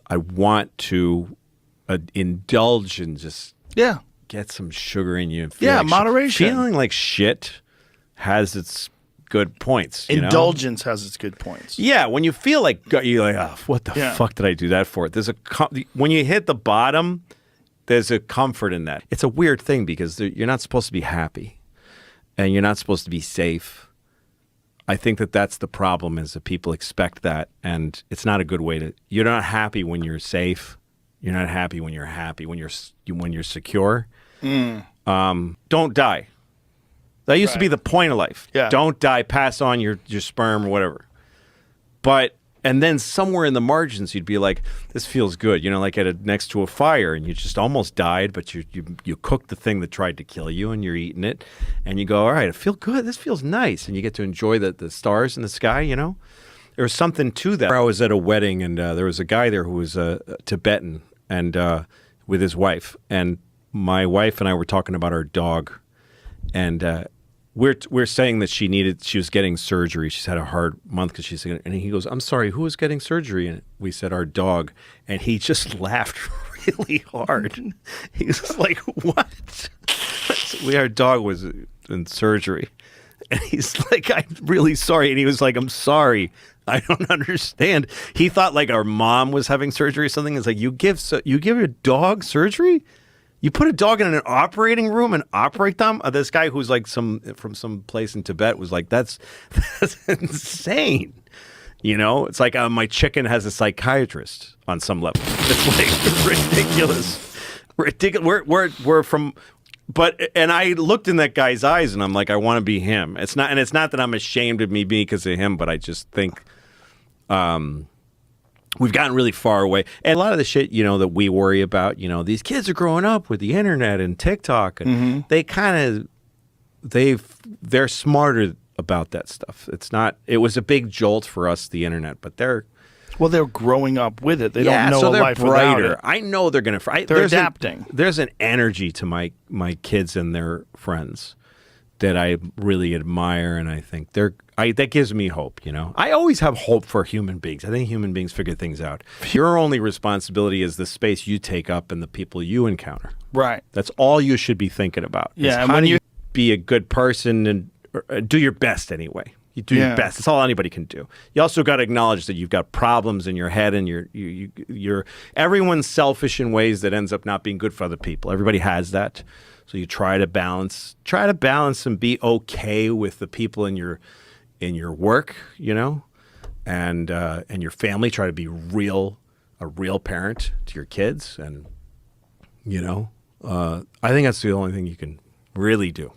I want to indulge and just get some sugar in you. And feel like moderation. Feeling like shit has its good points. You Indulgence has its good points. Yeah, when you feel like you're like, oh, what the fuck did I do that for? When you hit the bottom, there's a comfort in that. It's a weird thing because you're not supposed to be happy, and you're not supposed to be safe. I think that's the problem, is that people expect that, and it's not a good way to. You're not happy when you're safe. You're not happy when you're happy. When you're secure. Don't die. That used to be the point of life. Yeah. Don't die. Pass on your sperm or whatever. And then somewhere in the margins, you'd be like, this feels good. You know, like next to a fire, and you just almost died, but you cooked the thing that tried to kill you, and you're eating it. And you go, all right, I feel good. This feels nice. And you get to enjoy the stars in the sky, you know? There was something to that. I was at a wedding, and there was a guy there who was Tibetan, and with his wife. And my wife and I were talking about our dog. And we're saying that she was getting surgery. She's had a hard month and he goes, I'm sorry, who was getting surgery? And we said, our dog. And he just laughed really hard. He was like, what? Our dog was in surgery. And he's like, I'm really sorry. And he was like, I'm sorry. I don't understand. He thought like our mom was having surgery or something. It's like, you give a dog surgery? You put a dog in an operating room and operate them? This guy who's like from some place in Tibet was like, that's insane. You know, it's like my chicken has a psychiatrist on some level. It's like ridiculous. We're from, and I looked in that guy's eyes and I'm like, I want to be him. It's not that I'm ashamed of me being because of him, but I just think, we've gotten really far away. And a lot of the shit, you know, that we worry about, you know, these kids are growing up with the internet and TikTok, and they're smarter about that stuff. It was a big jolt for us, the internet, but they're growing up with it. They don't know so they're life brighter. without it. I know they're going to. They're adapting. There's an energy to my kids and their friends that I really admire, and I think that gives me hope, you know? I always have hope for human beings. I think human beings figure things out. Your only responsibility is the space you take up and the people you encounter. Right. That's all you should be thinking about. Yeah. How do you be a good person and do your best anyway? You do your best. That's all anybody can do. You also got to acknowledge that you've got problems in your head, and everyone's selfish in ways that ends up not being good for other people. Everybody has that. So you try to balance and be okay with the people in your work, you know, and your family. Try to be a real parent to your kids, and you know, I think that's the only thing you can really do.